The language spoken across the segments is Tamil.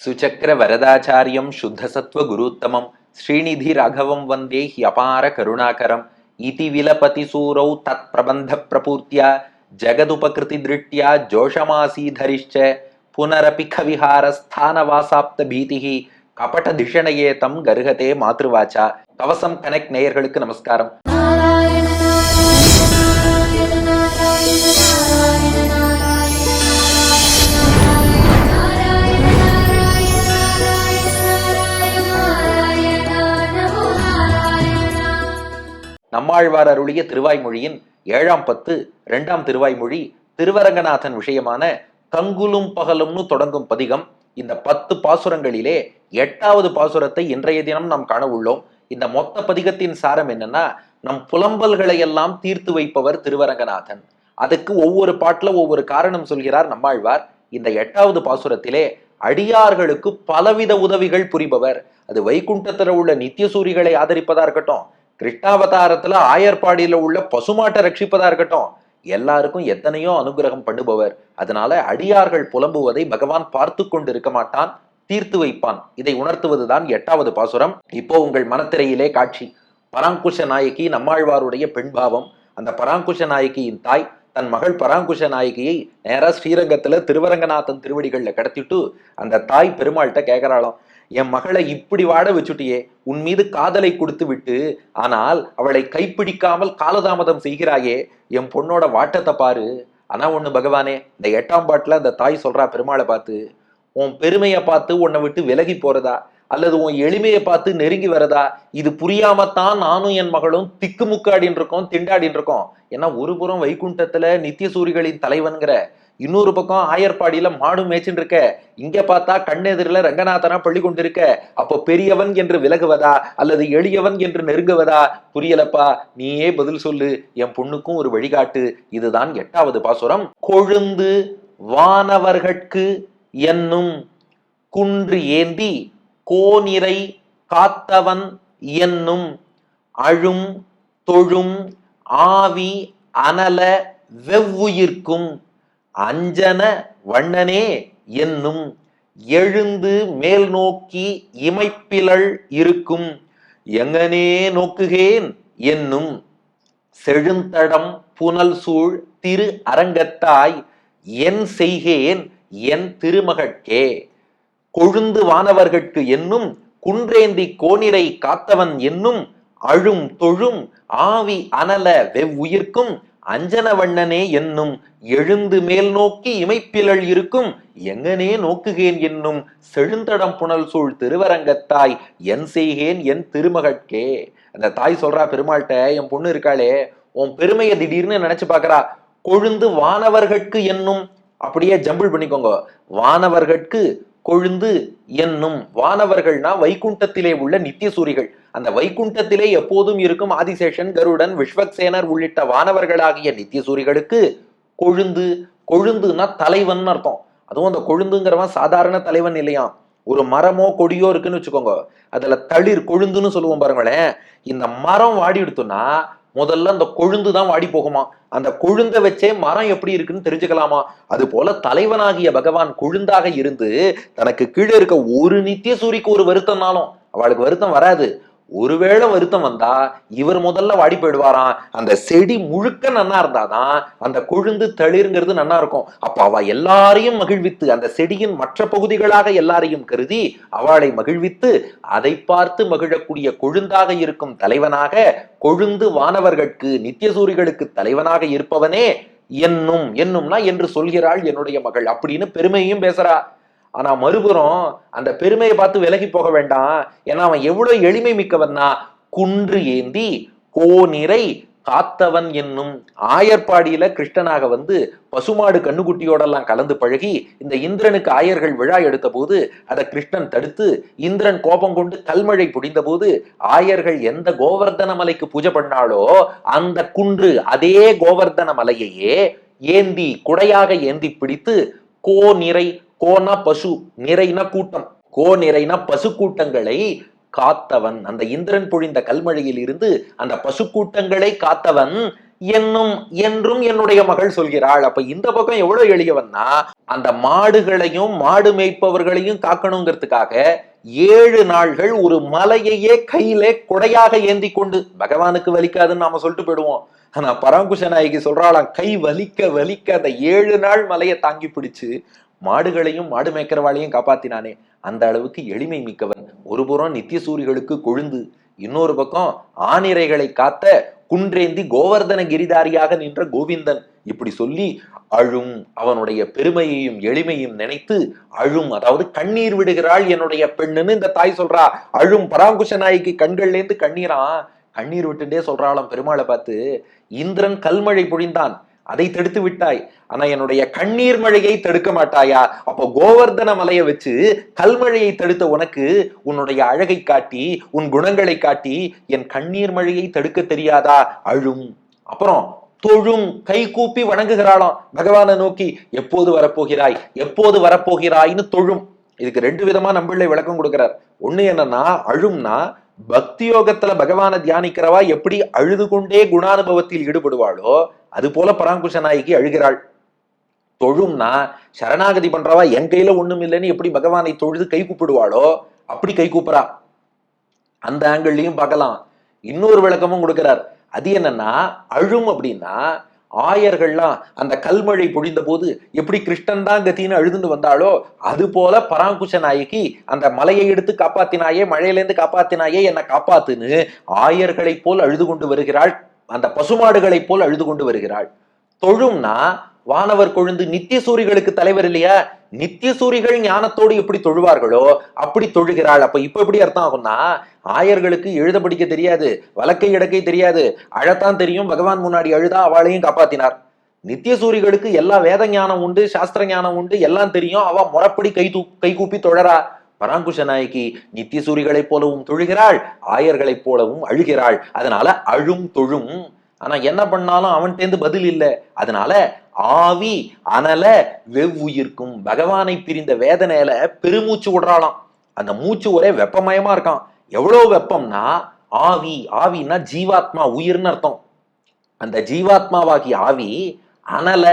சுச்சக்கர வரதாச்சாரியம் சுத்தசத்வ குருத்தமம் ஸ்ரீநிதி ராகவம் வந்தே ஹியபார கருணாகரம் இதி விலபதி சூரௌ தத் பிரபந்த பிரபூர்த்தியா ஜகதுபகிருதி திருஷ்டியா ஜோஷமாசீதரிஷ்ச புனரபி கவிஹார ஸ்தானவாசாப்த பீதிஹி கபட திஷணயே தம் கருகதே மாத்ருவாச்சா. கவசம் கனெக்ட் நேயர்களுக்கு நமஸ்காரம். நம்மாழ்வார் அருளிய திருவாய்மொழியின் 7ஆம் பத்து 2ஆம் திருவாய்மொழி திருவரங்கநாதன் விஷயமான கங்குலும் பகலும்னு தொடங்கும் பதிகம். இந்த 10 பாசுரங்களிலே 8வது பாசுரத்தை இன்றைய தினம் நாம் காண உள்ளோம். இந்த மொத்த பதிகத்தின் சாரம் என்னன்னா, நம் புலம்பல்களை எல்லாம் தீர்த்து வைப்பவர் திருவரங்கநாதன். அதுக்கு ஒவ்வொரு பாட்டுல ஒவ்வொரு காரணம் சொல்கிறார் நம்மாழ்வார். இந்த 8வது பாசுரத்திலே அடியார்களுக்கு பலவித உதவிகள் புரிபவர். அது வைகுண்டத்துல உள்ள நித்தியசூரிகளை ஆதரிப்பதா இருக்கட்டும், கிருஷ்ணாவதாரத்துல ஆயர்பாடியில உள்ள பசுமாட்டை ரட்சிப்பதா இருக்கட்டும், எல்லாருக்கும் எத்தனையோ அனுகிரகம் பண்ணுபவர். அதனால அடியார்கள் புலம்புவதை பகவான் பார்த்து கொண்டு இருக்க மாட்டான், தீர்த்து வைப்பான். இதை உணர்த்துவதுதான் 8வது பாசுரம். இப்போ உங்கள் மனத்திரையிலே காட்சி. பராங்குஷ நாயகி நம்மாழ்வாருடைய பெண்பாவம். அந்த பராங்குஷ நாயகியின் தாய் தன் மகள் பராங்குஷ நாயகியை நேரா ஸ்ரீரங்கத்துல திருவரங்கநாதன் திருவடிகள்ல கடத்திட்டு அந்த தாய் பெருமாள்கிட்ட கேட்கறாளாம், என் மகளை இப்படி வாட வச்சுட்டியே, உன் மீது காதலை கொடுத்து விட்டு ஆனால் அவளை கைப்பிடிக்காமல் காலதாமதம் செய்கிறாயே, என் பொண்ணோட வாட்டத்தை பாரு. ஆனா ஒண்ணு பகவானே, இந்த 8ஆம் பாட்டுல அந்த தாய் சொல்றா பெருமாளை பார்த்து, உன் பெருமையை பார்த்து உன்னை விட்டு விலகி போறதா அல்லது உன் எளிமையை பார்த்து நெருங்கி வரதா, இது புரியாமத்தான் நானும் என் மகளும் திக்குமுக்காடின்னு இருக்கோம், திண்டாடின்னு இருக்கோம். ஏன்னா ஒரு புறம் வைகுண்டத்துல நித்தியசூரிகளின் தலைவன்கிற, இன்னொரு பக்கம் ஆயர்பாடியில மாடு மேய்ச்சின்னு இருக்க, இங்க பார்த்தா கண்ணெதிரில ரங்கநாதனா பள்ளி கொண்டிருக்க. அப்போ பெரியவன் என்று விலகுவதா அல்லது எளியவன் என்று நெருங்குவதா புரியலப்பா, நீயே பதில் சொல்லு, என் பொண்ணுக்கும் ஒரு வழிகாட்டு. இதுதான் 8வது பாசுரம். கொழுந்து வானவர்கட்கு என்னும் குன்று ஏந்தி கோனிரை காத்தவன் என்னும் அழும் தொழும் ஆவி அனல வெவ்வுயிர்க்கும் அஞ்சன வண்ணனே என்னும் எழுந்து மேல் நோக்கி இமைப்பிலள் இருக்கும் எங்கனே நோக்குகேன் என்னும் செழுந்தடம் புனல் சூழ் திரு அரங்கத்தாய் என் செய்கேன் என் திருமகட்கே. கொழுந்து வானவர்கட்கு என்னும் குன்றேந்தி கோனிரை காத்தவன் என்னும் அழும் தொழும் ஆவி அனல வெவ்வுயிர்க்கும் அஞ்சனவண்ணனே என்னும் எழுந்து மேல் நோக்கி இமைப்பிலள் இருக்கும் எங்கனே நோக்குகேன் என்னும் செழுந்தடம் புனல் சூழ் திருவரங்கத்தாய் என் செய்கேன் என் திருமகட்கே. அந்த தாய் சொல்றா பெருமாள்கிட்ட, என் பொண்ணு இருக்காளே, உன் பெருமையை திடீர்னு நினைச்சு பாக்குறா. கொழுந்து வானவர்கட்கு என்னும், அப்படியே ஜம்பிள் பண்ணிக்கோங்க, வானவர்கட்கு கொழுந்து என்னும். வானவர்கள்னா வைகுண்டத்திலே உள்ள நித்தியசூரிகள். அந்த வைகுண்டத்திலே எப்போதும் இருக்கும் ஆதிசேஷன், கருடன், விஸ்வக்சேனர் உள்ளிட்ட வானவர்களாகிய நித்தியசூரிகளுக்கு கொழுந்து. கொழுந்துனா தலைவன் அர்த்தம். அதுவும் அந்த கொழுந்துங்கிறவன் சாதாரண தலைவன் இல்லையாம். ஒரு மரமோ கொடியோ இருக்குன்னு வச்சுக்கோங்க, அதுல தளிர் கொழுந்துன்னு சொல்லுவோம் பாருங்களேன். இந்த மரம் வாடி எடுத்தோம்னா முதல்ல அந்த கொழுந்து தான் வாடி போகுமா. அந்த கொழுந்த வச்சே மரம் எப்படி இருக்குன்னு தெரிஞ்சுக்கலாமா. அது போல தலைவனாகிய பகவான் கொழுந்தாக இருந்து தனக்கு கீழே இருக்க ஒரு நித்தியசூரிக்கு ஒரு வருத்தம்னாலும் அவளுக்கு வருத்தம் வராது. ஒருவேளை வருத்தம் வந்தா இவர் முதல்ல வாடி போயிடுவாராம். அந்த செடி முழுக்க நன்னா இருந்தாதான் அந்த கொழுந்து தளிர்ங்கிறது நன்னா இருக்கும். அப்ப அவ எல்லாரையும் மகிழ்வித்து, அந்த செடியின் மற்ற பகுதிகளாக எல்லாரையும் கருதி அவளை மகிழ்வித்து அதை பார்த்து மகிழக்கூடிய கொழுந்தாக இருக்கும் தலைவனாக, கொழுந்து வானவர்கட்கு நித்தியசூரிகளுக்கு தலைவனாக இருப்பவனே என்னும். என்னும்னா என்று சொல்கிறாள் என்னுடைய மகள் அப்படின்னு பெருமையும் பேசுறா. ஆனா மறுபுறம் அந்த பெருமையை பார்த்து விலகி போக வேண்டாம். ஏன்னா அவன் எவ்வளவு எளிமை மிக்கவன்னா, குன்று ஏந்தி கோனிரை காத்தவன் என்னும். ஆயர்பாடியில கிருஷ்ணனாக வந்து பசுமாடு கண்ணுக்குட்டியோடெல்லாம் கலந்து பழகி இந்த இந்திரனுக்கு ஆயர்கள் விழா எடுத்த போது அதை கிருஷ்ணன் தடுத்து இந்திரன் கோபம் கொண்டு கல்மழை புடிந்த போது ஆயர்கள் எந்த கோவர்தன மலைக்கு பூஜை பண்ணாலோ அந்த குன்று, அதே கோவர்தன மலையையே ஏந்தி குடையாக ஏந்தி பிடித்து கோனிரை, கோனா பசு, நிறைனா கூட்டம், கோ நிறைனா பசு கூட்டங்களை காத்தவன். அந்த இந்திரன் பொழிந்த கல்மழையில் இருந்து அந்த பசு கூட்டங்களை காத்தவன் என்னும் என்றும் என்னுடைய மகள் சொல்கிறாள். அப்ப இந்த பக்கம் எவ்வளவு எளியவன்னா, அந்த மாடுகளையும் மாடு மேய்ப்பவர்களையும் காக்கணுங்கிறதுக்காக 7 நாள்கள் ஒரு மலையையே கையில கொடையாக ஏந்தி கொண்டு, பகவானுக்கு வலிக்காதுன்னு நாம சொல்லிட்டு போயிடுவோம். ஆனா பராங்குஷ நாயகி சொல்றாளாம், கை வலிக்க வலிக்க அந்த 7 நாள் மலையை தாங்கி பிடிச்சு மாடுகளையும் மாடு மேய்க்கிறவாளையும் காப்பாத்தினானே, அந்த அளவுக்கு எளிமை மிக்கவன். ஒரு புறம் நித்திய சூரிகளுக்கு கொழுந்து, இன்னொரு பக்கம் ஆனிரைகளை காத்த குன்றேந்தி கோவர்தன கிரிதாரியாக நின்ற கோவிந்தன். இப்படி சொல்லி அழும், அவனுடைய பெருமையையும் எளிமையும் நினைத்து அழும், அதாவது கண்ணீர் விடுகிறாள் என்னுடைய பெண்ணுன்னு இந்த தாய் சொல்றா. அழும் பராங்குஷ நாய்க்கு கண்கள்ல இருந்து கண்ணீரா, கண்ணீர் விட்டுட்டே சொல்றாளாம் பெருமாளை பார்த்து, இந்திரன் கல்மழை பொழிந்தான், அதை தடுத்து விட்டாய், ஆனா என்னுடைய கண்ணீர் மழையை தடுக்க மாட்டாயா? அப்போ கோவர்தன மலையை வச்சு கல்மழையை தடுத்த உனக்கு உன்னுடைய அழகை காட்டி உன் குணங்களை காட்டி என் கண்ணீர் மழையை தடுக்க தெரியாதா? அழும். அப்புறம் தொழும், கை கூப்பி வணங்குகிறாளாம் பகவானை நோக்கி, எப்போது வரப்போகிறாய் எப்போது வரப்போகிறாய்னு தொழும். இதுக்கு 2 விதமா நம்பிள்ளை விளக்கம் கொடுக்கிறார். ஒண்ணு என்னன்னா, அழும்னா பக்தி யோகத்துல பகவானை தியானிக்கிறவா எப்படி அழுது கொண்டே குணானுபவத்தில் ஈடுபடுவாளோ அது போல பராங்குஷ நாயகி அழுகிறாள். தொழும்னா சரணாகதி பண்றவா என் கையில ஒண்ணும் இல்லைன்னு எப்படி பகவானை தொழுது கை கூப்பிடுவாளோ அப்படி கை கூப்பிடா. அந்த ஆங்கிள்லயும் பார்க்கலாம். இன்னொரு விளக்கமும் கொடுக்கிறார். அது என்னன்னா, அழும் அப்படின்னா ஆயர்கள்லாம் அந்த கல்மழை பொழிந்த போது எப்படி கிருஷ்ணன் தான் கத்தின்னு அழுதுன்னு வந்தாளோ அது போல பராங்குஷ நாயகி அந்த மலையை எடுத்து காப்பாத்தினாயே, மழையிலேருந்து காப்பாத்தினாயே, என்னை காப்பாத்துன்னு ஆயர்களை போல் அழுது கொண்டு வருகிறாள், அந்த பசுமாடுகளை போல் அழுது கொண்டு வருகிறாள். தொழும்னா வானவர் கொழுந்து நித்திய சூரிகளுக்கு தலைவர் இல்லையா, நித்திய சூரிகள் ஞானத்தோடு எப்படி தொழுவார்களோ அப்படி தொழுகிறாள். அப்ப இப்ப எப்படி அர்த்தம் ஆகும்னா, ஆயர்களுக்கு எழுத படிக்க தெரியாது, வழக்கை இடக்கை தெரியாது, அழத்தான் தெரியும், பகவான் முன்னாடி அழுதா அவளையும் காப்பாத்தினார். நித்திய சூரிகளுக்கு எல்லா வேத ஞானம் உண்டு, சாஸ்திர ஞானம் உண்டு, எல்லாம் தெரியும், அவ முறைப்படி கை கூப்பி தொழறா. பராங்குஷ நாயகி நித்திய சூரிகளைப் போலவும் தொழுகிறாள், ஆயர்களைப் போலவும் அழுகிறாள். அதனால அழும் தொழும். ஆனா என்ன பண்ணாலும் அவன்கிட்ட பதில் இல்லை. அதனால ஆவி அனல வெவ்வுயிர்க்கும், பகவானை பிரிந்த வேதனையில பெருமூச்சு விடுறாளாம். அந்த மூச்சு ஒரே வெப்பமயமா இருக்கான். எவ்வளவு வெப்பம்னா, ஆவி, ஆவின்னா ஜீவாத்மா, உயிர்னு அர்த்தம். அந்த ஜீவாத்மாவாகி ஆவி அனல,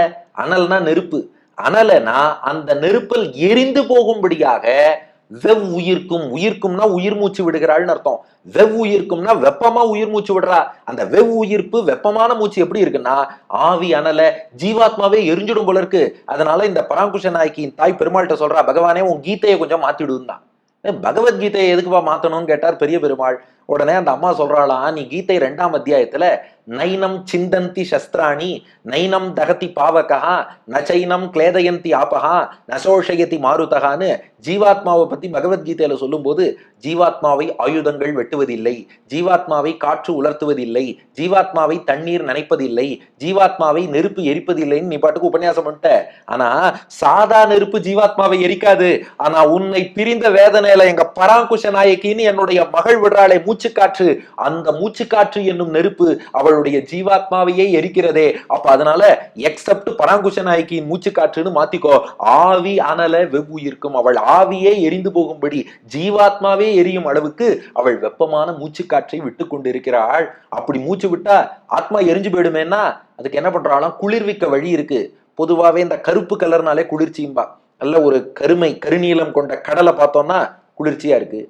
அனல்னா நெருப்பு, அனலனா அந்த நெருப்பில் எரிந்து போகும்படியாக வெவ்வுயிர்க்கும், உயிர்க்கும்னா உயிர் மூச்சு விடுகிறாள்னு அர்த்தம். வெவ்வுயிர்க்கும்னா வெப்பமா உயிர் மூச்சு விடுறா. அந்த வெவ்வுயிர்ப்பு வெப்பமான மூச்சு எப்படி இருக்குன்னா, ஆவி அனல ஜீவாத்மாவே எரிஞ்சிடும் போல இருக்கு. அதனால இந்த பராங்குஷ நாயக்கியின் தாய் பெருமாள்கிட்ட சொல்றா, பகவானே உன் கீதையை கொஞ்சம் மாத்திடுன்னா. பகவத்கீதையை எதுக்குப்பா மாத்தணும்னு கேட்டார் பெரிய பெருமாள். உடனே அந்த அம்மா சொல்றாளாம், நீ கீதை 2ஆம் அத்தியாயத்துல நைனம் சிந்தந்தி சஸ்திராணி நைனம் தகதி பாவகா நச்சைனம் கிளேதயந்தி ஆபகா நசோஷயதி மாருதகான்னு ஜீவாத்மாவை பத்தி பகவத்கீதையில சொல்லும் போது, ஜீவாத்மாவை ஆயுதங்கள் வெட்டுவதில்லை, ஜீவாத்மாவை காற்று உலர்த்துவதில்லை, ஜீவாத்மாவை தண்ணீர் நனைப்பதில்லை, ஜீவாத்மாவை நெருப்பு எரிப்பதில்லைன்னு நீ பாட்டுக்கு உபன்யாசம் பண்ணிட்ட. ஆனா சாதா நெருப்பு ஜீவாத்மாவை எரிக்காது. ஆனா உன்னை பிரிந்த வேதனையில எங்க பராங்குஷ நாயக்கின்னு என்னுடைய மகள் விடுறாளே மூச்சுக்காற்று, அந்த மூச்சுக்காற்று என்னும் நெருப்பு அவளுடைய ஜீவாத்மாவையே எரிக்கிறதே. அப்ப அதனால எக்ஸப்ட் பராங்குஷ நாயக்கியின் மூச்சுக்காற்றுன்னு மாத்திக்கோ, ஆவி அனல வெவ்வுயிர்க்கும், அவள் ஆவியே எரிந்து போகும்படி ஜீவாத்மாவே எரியும் அளவுக்கு அவள் வெப்பமான மூச்சுக்காற்றை விட்டு கொண்டிருக்கிறாள். அப்படி மூச்சு விட்டா ஆத்மா எரிஞ்சு போயிடுமேன்னா அதுக்கு என்ன பண்றாலும் குளிர்விக்க வழி இருக்கு. பொதுவாவே இந்த கருப்பு கலர்னாலே குளிர்ச்சியும்பா. நல்ல ஒரு கருநீலம் கொண்ட கடலை பார்த்தோம்னா குளிர்ச்சியா இருக்கு,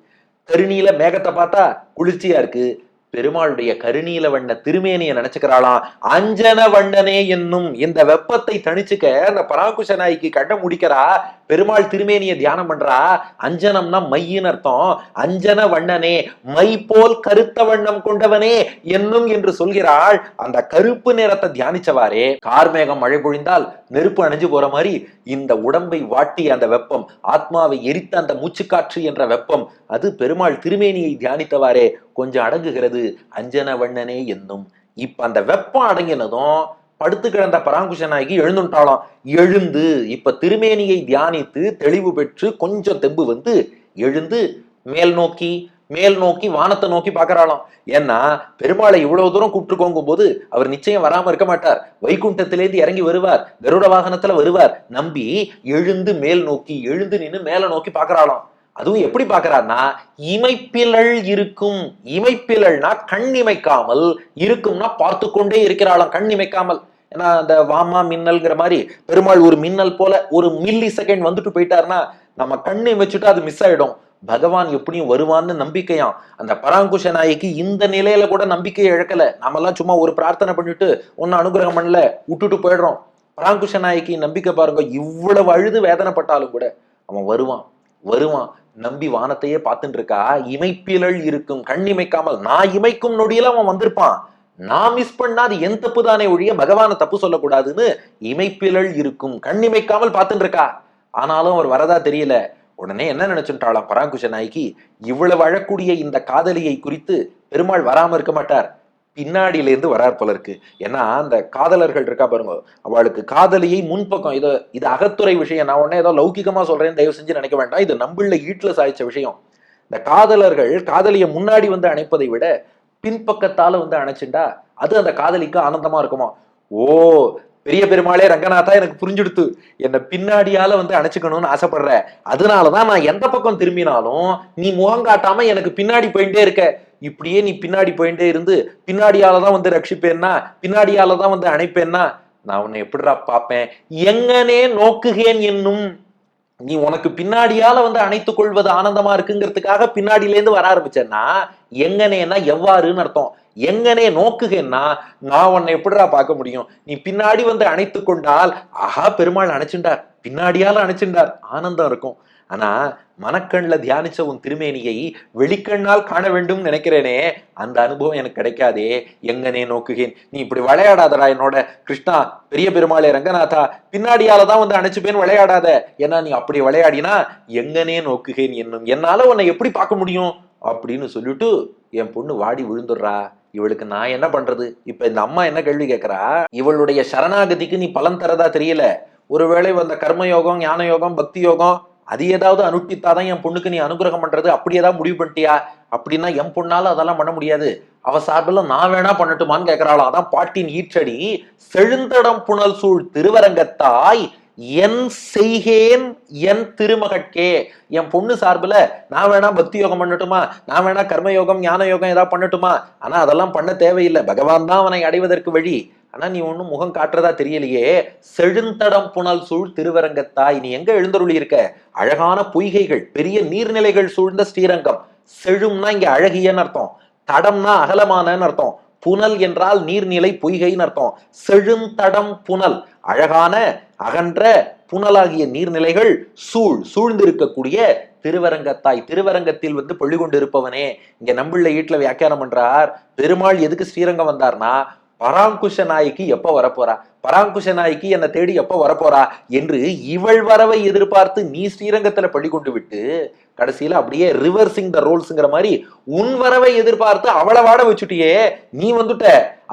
கருநீல மேகத்தை பார்த்தா குளிர்ச்சியா இருக்கு. பெருமாளுடைய கருநீல வண்ண திருமேனியை நினைச்சுக்கிறாளாம். அஞ்சன வண்ணனே என்னும் இந்த வெப்பத்தை தணிச்சுக்க அந்த பராங்குஷ நாய்க்கு கண்ண முடிக்கிறா, பெருமாள் திருமேனியை தியானம் பண்றா. அஞ்சனம்னா மையின்னு அர்த்தம். அஞ்சன வண்ணனே, மை போல் கருத்த வண்ணம் கொண்டவனே என்னும் என்று சொல்கிறாள். அந்த கருப்பு நிறத்தை தியானிச்சவாறே கார்மேகம் மழை பொழிந்தால் நெருப்பு அணைஞ்சு போற மாதிரி இந்த உடம்பை வாட்டிய அந்த வெப்பம், ஆத்மாவை எரித்த அந்த மூச்சுக்காற்று என்ற வெப்பம், அது பெருமாள் திருமேனியை தியானித்தவாறே கொஞ்சம் அடங்குகிறது. அஞ்சன வண்ணனே என்னும். இப்ப அந்த வெப்பம் அடங்கினதும் படுத்து கிடந்த பராங்குஷ நாயகி எழுந்துட்டாளாம். எழுந்து இப்ப திருமேனியை தியானித்து தெளிவு பெற்று கொஞ்சம் தெம்பு வந்து எழுந்து மேல் நோக்கி வானத்தை நோக்கி பாக்குறாளாம். ஏன்னா பெருமாளை இவ்வளவு தூரம் கூப்பிட்டுக்கோங்கும் போது அவர் நிச்சயம் வராம இருக்க மாட்டார், வைகுண்டத்திலேருந்து இறங்கி வருவார், கருட வாகனத்துல வருவார் நம்பி எழுந்து மேல் நோக்கி, எழுந்து நின்று மேல நோக்கி பாக்குறாளாம். அதுவும் எப்படி பாக்குறான்னா, இமைப்பிலள் இருக்கும். இமைப்பிலள்னா கண் இமைக்காமல், இருக்கும்னா பார்த்து கொண்டே இருக்கிறாளாம் கண் இமைக்காமல். ஏன்னா அந்த வாமா மின்னல்ங்கிற மாதிரி பெருமாள் ஒரு மின்னல் போல ஒரு மில்லி செகண்ட் வந்துட்டு போயிட்டாருன்னா நம்ம கண்ணு இமைச்சுட்டு அது மிஸ் ஆயிடும். பகவான் எப்படியும் வருவான்னு நம்பிக்கையாம். அந்த பராங்குஷ நாய்க்கு இந்த நிலையில கூட நம்பிக்கையை இழக்கல. நாமெல்லாம் சும்மா ஒரு பிரார்த்தனை பண்ணிட்டு ஒன்னு அனுகிரகம் பண்ணல விட்டுட்டு போயிடுறோம். பராங்குஷ நாய்க்கு நம்பிக்கை பாருங்க, இவ்வளவு அழுது வேதனைப்பட்டாலும் கூட அவன் வருவான் வருவான் நம்பி வானத்தையே பார்த்துட்டு இருக்கா. இமைப்பிலள் இருக்கும் கண் இமைக்காமல், நான் இமைக்கும் நொடியில அவன் வந்திருப்பான். நான் மிஸ் பண்ணா அது என் தப்பு தானே ஒழிய பகவானை தப்பு சொல்லக்கூடாதுன்னு இமைப்பிலள் இருக்கும் கண் இமைக்காமல் பார்த்துட்டு இருக்கா. ஆனாலும் அவர் வரதா தெரியல. உடனே என்ன நினைச்சுட்டாளாம் பராங்குஷ நாய்க்கு, இவ்வளவு அழக்கூடிய இந்த காதலியை குறித்து பெருமாள் வராம இருக்க மாட்டார், பின்னாடியில இருந்து வரார் போல இருக்கு. ஏன்னா அந்த காதலர்கள் இருக்கா பாருங்க, அவளுக்கு காதலியை முன்பக்கம், இது அகத்துறை விஷயம், நான் உடனே ஏதோ லௌகிகமா சொல்றேன்னு தயவு செஞ்சு நினைக்க வேண்டாம். இது நம்மள ஈட்டுல சாய்ச்ச விஷயம். இந்த காதலர்கள் காதலியை முன்னாடி வந்து அணைப்பதை விட பின்பக்கத்தால வந்து அணைச்சுண்டா அது அந்த காதலிக்கு ஆனந்தமா இருக்குமா. ஓ, பெரிய பெருமாளே ரங்கநாதா, எனக்கு புரிஞ்சுடுத்து, என்ன பின்னாடியால வந்து அணைச்சுக்கணும்னு ஆசைப்படுற, அதனாலதான் நான் எந்த பக்கம் திரும்பினாலும் நீ முகம் காட்டாம எனக்கு பின்னாடி போயிட்டே இருக்க. இப்படியே நீ பின்னாடி போயிட்டே இருந்து பின்னாடியாலதான் வந்து ரட்சிப்பேன்னா, பின்னாடியாலதான் வந்து அணைப்பேன்னா நான் உன்னை எப்படிடா பார்ப்பேன். எங்கனே நோக்குகேன் என்னும், நீ உனக்கு பின்னாடியால வந்து அணைத்துக் கொள்வது ஆனந்தமா இருக்குங்கிறதுக்காக பின்னாடியில இருந்து வர ஆரம்பிச்சேன்னா, எங்கனேன்னா எவ்வாறுன்னு அர்த்தம். எங்கனே நோக்குகேன்னா நான் உன்னை எப்படிடா பார்க்க முடியும், நீ பின்னாடி வந்து அணைத்து கொண்டால் ஆஹா பெருமாள் அணைச்சுண்டார், பின்னாடியால அணைச்சுண்டார், ஆனந்தம் இருக்கும். ஆனா மனக்கண்ல தியானிச்ச உன் திருமேனியை வெளிக்கண்ணால் காண வேண்டும் நினைக்கிறேனே, அந்த அனுபவம் எனக்கு கிடைக்காதே. எங்கனே நோக்குகேன், நீ இப்படி விளையாடாதடா என்னோட கிருஷ்ணா, பெரிய பெருமாளே ரங்கநாதா, பின்னாடியாலதான் வந்து அணைச்சுப்பேன்னு விளையாடாத. ஏன்னா நீ அப்படி விளையாடினா எங்கனே நோக்குகேன் என்னும், என்னால உன்னை எப்படி பார்க்க முடியும் அப்படின்னு சொல்லிட்டு என் பொண்ணு வாடி விழுந்துடுறா. இவளுக்கு நான் என்ன பண்றது? இப்ப இந்த அம்மா என்ன கேள்வி கேட்கிறா, இவளுடைய சரணாகதிக்கு நீ பலன் தரதா தெரியல, ஒருவேளை வந்த கர்மயோகம் ஞான யோகம் பக்தி யோகம் அது ஏதாவது அனுஷ்டித்தாதான் என் பொண்ணுக்கு நீ அனுகிரகம் பண்றது, அப்படி ஏதாவது முடிவு பண்ணிட்டியா? அப்படின்னா என் பொண்ணால அதெல்லாம் பண்ண முடியாது, அவ சார்பில் நான் வேணா பண்ணட்டுமான்னு கேட்கிறாளாம். அதான் பாட்டின் ஈற்றடி, செழுந்தடம் புனல் சூழ் திருவரங்கத்தாய் என் செய்கேன் என் திருமகட்கே. என் பொண்ணு சார்பில் நான் வேணா பக்தி யோகம் பண்ணட்டுமா, நான் வேணா கர்மயோகம் ஞான யோகம் ஏதாவது பண்ணட்டுமா, ஆனா அதெல்லாம் பண்ண தேவையில்லை, பகவான் தான் அவனை அடைவதற்கு வழி. ஆனா நீ ஒன்னும் முகம் காட்டுறதா தெரியலையே. செழுந்தடம் புனல் சூழ் திருவரங்கத்தாய், நீ எங்க எழுந்தருளி இருக்க? அழகான பொய்கைகள் பெரிய நீர்நிலைகள் சூழ்ந்த ஸ்ரீரங்கம். செழும்னா இங்க அழகியன்னு அர்த்தம், தடம்னா அகலமானன்னு அர்த்தம், புனல் என்றால் நீர்நிலை பொய்கைன்னு அர்த்தம். செழுந்தடம் புனல் அழகான அகன்ற புனலாகிய நீர்நிலைகள் சூழ்ந்திருக்கக்கூடிய திருவரங்கத்தாய், திருவரங்கத்தில் வந்து பள்ளி கொண்டு இருப்பவனே. இங்க நம்பிள்ள வீட்டுல வியாக்கியானம் பண்றார், பெருமாள் எதுக்கு ஸ்ரீரங்கம் வந்தார்னா, பராங்குஷ நாய்க்கு எப்ப வரப்போறா, பராங்குஷ நாய்க்கு என்னை தேடி எப்ப வரப்போறா என்று இவள் வரவை எதிர்பார்த்து நீ ஸ்ரீரங்கத்துல பள்ளி கொண்டு விட்டு கடைசியில அப்படியே ரிவர்சிங் த ரோல்ஸ்ங்கிற மாதிரி உன் வரவை எதிர்பார்த்து அவளை வாட வச்சுட்டியே. நீ வந்துட்ட,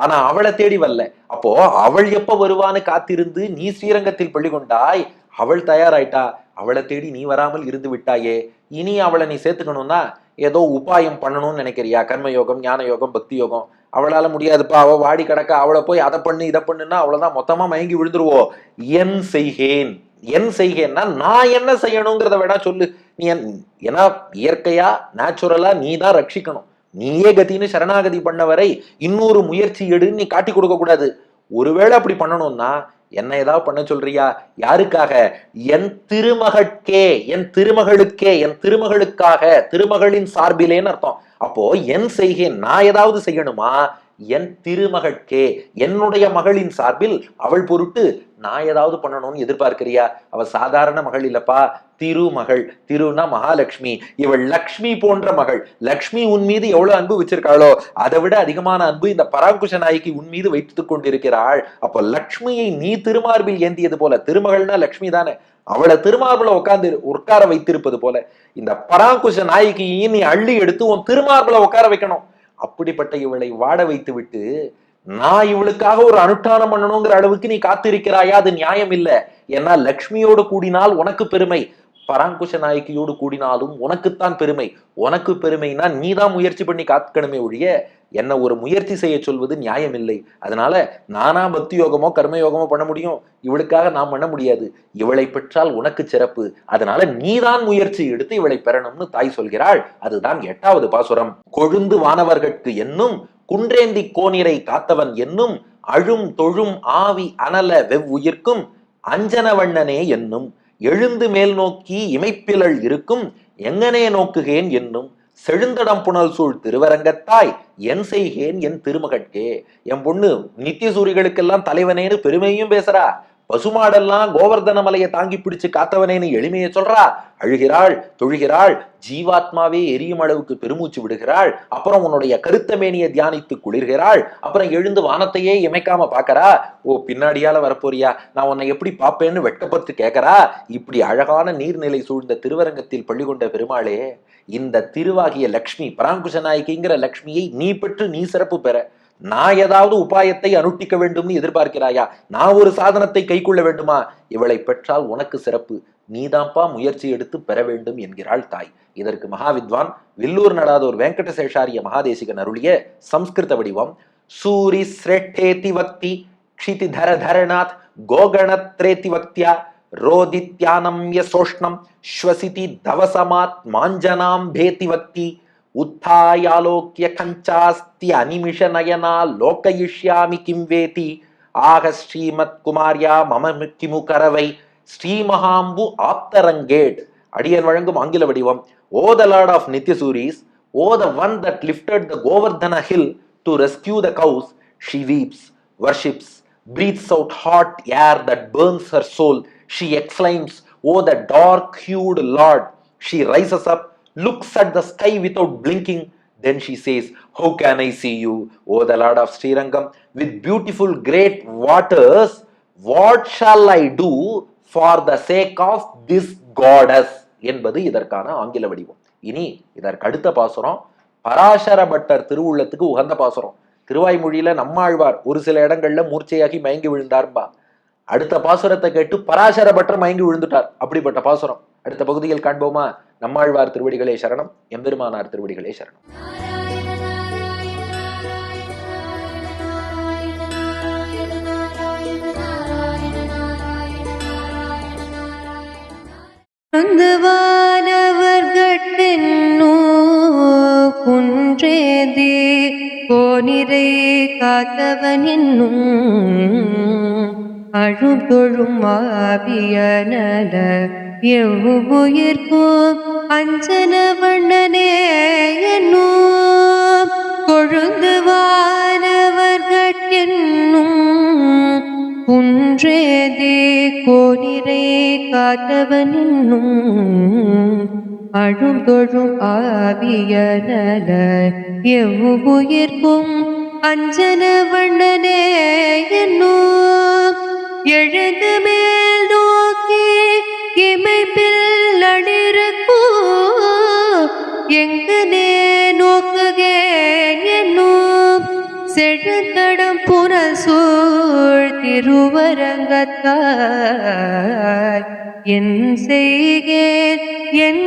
ஆனா அவளை தேடி வரல. அப்போ அவள் எப்ப வருவான்னு காத்திருந்து நீ ஸ்ரீரங்கத்தில் பள்ளி கொண்டாய், அவள் தயாராயிட்டா, அவளை தேடி நீ வராமல் இருந்து விட்டாயே. இனி அவளை நீ சேர்த்துக்கணும்னா ஏதோ உபாயம் பண்ணணும்னு நினைக்கிறியா? கர்மயோகம் ஞான யோகம் பக்தி யோகம் அவளால முடியாதுப்பா, அவ வாடி கிடக்க, அவளை போய் அதை பண்ணு இதை பண்ணுன்னா அவ்வளவுதான், மொத்தமா மயங்கி விழுந்துருவோம். என் செய்கேன், என் செய்கேன்னா நான் என்ன செய்யணுங்கிறத வேணா சொல்லு. நீ ஏன்னா இயற்கையா நேச்சுரலா நீ தான் ரட்சிக்கணும், நீயே கத்தின்னு சரணாகதி பண்ண வரை இன்னொரு முயற்சி எடுன்னு நீ காட்டி கொடுக்க கூடாது. ஒருவேளை அப்படி பண்ணணும்னா என்ன ஏதாவது பண்ண சொல்றியா? யாருக்காக? என் திருமகட்கே, என் திருமகளுக்கே, என் திருமகளுக்காக, திருமகளின் சார்பிலேன்னு அர்த்தம். அப்போ என் செய்கேன், நான் ஏதாவது செய்யணுமா? என் திருமகட்கே, என்னுடைய மகளின் சார்பில் அவள் பொருட்டு நான் ஏதாவது பண்ணணும்னு எதிர்பார்க்கிறியா? அவ சாதாரண மகள் இல்லப்பா, திருமகள். திருனா மகாலட்சுமி, இவள் லக்ஷ்மி போன்ற மகள். லக்ஷ்மி உன் மீது எவ்வளவு அன்பு வச்சிருக்காளோ அதை விட அதிகமான அன்பு இந்த பராங்குஷ நாய்க்கு உன் மீது வைத்துக் கொண்டிருக்கிறாள். அப்போ லக்ஷ்மியை நீ திருமார்பில் ஏந்தியது போல, திருமகள்னா லக்ஷ்மி தானே, அவளை திருமார்பில உட்கார வைத்திருப்பது போல இந்த பராங்குஷ நாய்க்கு நீ அள்ளி எடுத்து உன் திருமார்பில உட்கார வைக்கணும். அப்படிப்பட்ட இவளை வாட வைத்து விட்டு நான் இவளுக்காக ஒரு அனுஷ்டானம் பண்ணணுங்கிற அளவுக்கு நீ காத்திருக்கிறாயா? அது நியாயம் இல்லை. ஏன்னா லக்ஷ்மியோடு கூடினால் உனக்கு பெருமை, பராங்குஷ நாயகியோடு கூடினாலும் உனக்குத்தான் பெருமை. உனக்கு பெருமைனா நீதான் முயற்சி பண்ணி காக்கணுமே ஒழிய என்ன ஒரு முயற்சி செய்ய சொல்வது நியாயம் இல்லை. அதனால நானா பக்தி யோகமோ கர்மயோகமோ பண்ண முடியும், இவளுக்காக நான் பண்ண முடியாது. இவளை பெற்றால் உனக்கு சிறப்பு, அதனால நீதான் முயற்சி எடுத்து இவளை பெறணும்னு தாய் சொல்கிறாள். அதுதான் 8வது பாசுரம். கொழுந்து வானவர்கட்கு என்னும் குன்றேந்தி கோனிரை காத்தவன் என்னும் அழும் தொழும் ஆவி அனல வெவ்வுயிர்க்கும் அஞ்சனவண்ணனே என்னும் எழுந்து மேல் நோக்கி இமைப்பிலள் இருக்கும் எங்கனே நோக்குகேன் என்னும் செழுந்தடம் புனல் சூழ் திருவரங்கத்தாய் என் செய்கேன் என் திருமகட்கே. என் பொண்ணு நித்திய சூரிகளுக்கெல்லாம் தலைவனேன்னு பெருமையும் பேசுறா, பசுமாடெல்லாம் கோவர்தன மலையை தாங்கி பிடிச்சு காத்தவனேன்னு எளிமையை சொல்றா, அழுகிறாள், தொழுகிறாள், ஜீவாத்மாவே எரியும் அளவுக்கு பெருமூச்சு விடுகிறாள். அப்புறம் உன்னுடைய கருத்தமேனியை தியானித்து குளிர்கிறாள். அப்புறம் எழுந்து வானத்தையே இமைக்காம பாக்கறா. ஓ பின்னாடியால வரப்போறியா, நான் உன்னை எப்படி பாப்பேன்னு வெட்கப்பட்டு கேட்கறா. இப்படி அழகான நீர்நிலை சூழ்ந்த திருவரங்கத்தில் பள்ளி கொண்ட பெருமாளே, இந்த திருவாகிய லக்ஷ்மி பராங்குஷ நாயகிங்கிற லக்ஷ்மியை நீ பெற்று நீ சிறப்பு பெற நான் ஏதாவது உபாயத்தை அனுஷ்டிக்க வேண்டும்னு எதிர்பார்க்கிறாயா? நான் ஒரு சாதனத்தை கை கொள்ள வேண்டுமா? இவளை பெற்றால் உனக்கு சிறப்பு, நீதான்ப்பா முயற்சி எடுத்து பெற வேண்டும் என்கிறாள் தாய். இதற்கு மகாவித்வான் வில்லூர் நடாதோர் வெங்கடசேஷாரிய மகாதேசிகன் அருளிய சம்ஸ்கிருத வடிவம். சூரி ஸ்ரேட்டேதி வக்தி க்ஷிதி தர தரணாத் கோகணத்ரேதி வக்தியா ரோதித்யானம்ய சோஷ்ணம் ஸ்வசிதி தவசமாத் மாஞ்சனாம் பேதி வக்தி உத்தாயாலோக்கிய கஞ்சாஸ்தி அனிமிஷ நயனா லோகயிஷ்யாமி கிம் வேதி ஆக ஸ்ரீமத் குமாரியா மம கிமு கரவை ஸ்ரீமஹாம்பு ஆப்தரங்கேட். அடியன் வழங்கும் ஆங்கில வடிவம். O the lord of Nityasuris, O the one that lifted the Govardhana hill to rescue the cows, she weeps, worships, breathes out hot air that burns her soul. She exclaims, oh the dark-hued Lord. She rises up, looks at the sky without blinking. Then she says, how can I see you, O the Lord of Srirangam, with beautiful great waters? What shall I do for the sake of this goddess? என்பது இதற்கான ஆங்கில வடிவம். இனி இதற்கு அடுத்த பாசுரம் பராசர பட்டர் திருவுள்ளத்துக்கு உகந்த பாசுரம். திருவாய்மொழியில நம்மாழ்வார் ஒரு சில இடங்கள்ல மூர்ச்சையாகி மயங்கி விழுந்தார்பா. அடுத்த பாசுரத்தை கேட்டு பராசர பட்டர் மயங்கி விழுந்துட்டார். அப்படிப்பட்ட பாசுரம் அடுத்த பகுதியில் காண்போமா? நம்மாழ்வார் திருவடிகளே சரணம், எம்பெருமானார் திருவடிகளே சரணம். குன்றேதே கோனிரை காத்தவன் என்னும் அழும் தொழும் ஆவியனல எவ்வுயிர்க்கும் அஞ்சன வண்ணனே என்னும் கொழுந்து வானவர்கட்கென்னும் குன்றேதே கோனிரை காத்தவன் என்னும் அழும் தொழும் ஆவியனல எவ்வுயிர்க்கும் அஞ்சன வண்ணனே என்னும் எழுந்து மேல் நோக்கி இமைப்பில் அடிருக்கும் எங்கனே நோக்குகேன் என்னும் செழுந்தடம் புனல் சூழ் திருவரங்கத்தாய் என் செய்கேன் என்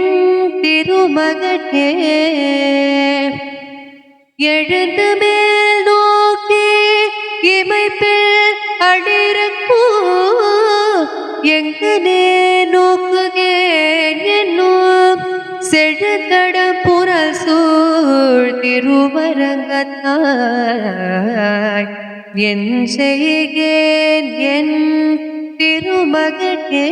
திருமகட்கே. எழுந்து மேல் நோக்கி இமைப்பில் அடிருக்கும் எங்கனே நோக்குகேன் என்னும் செழுந்தடம் புனல் சூழ் திருவரங்கத்தாய் என் செய்கேன் என் திருமகட்கே.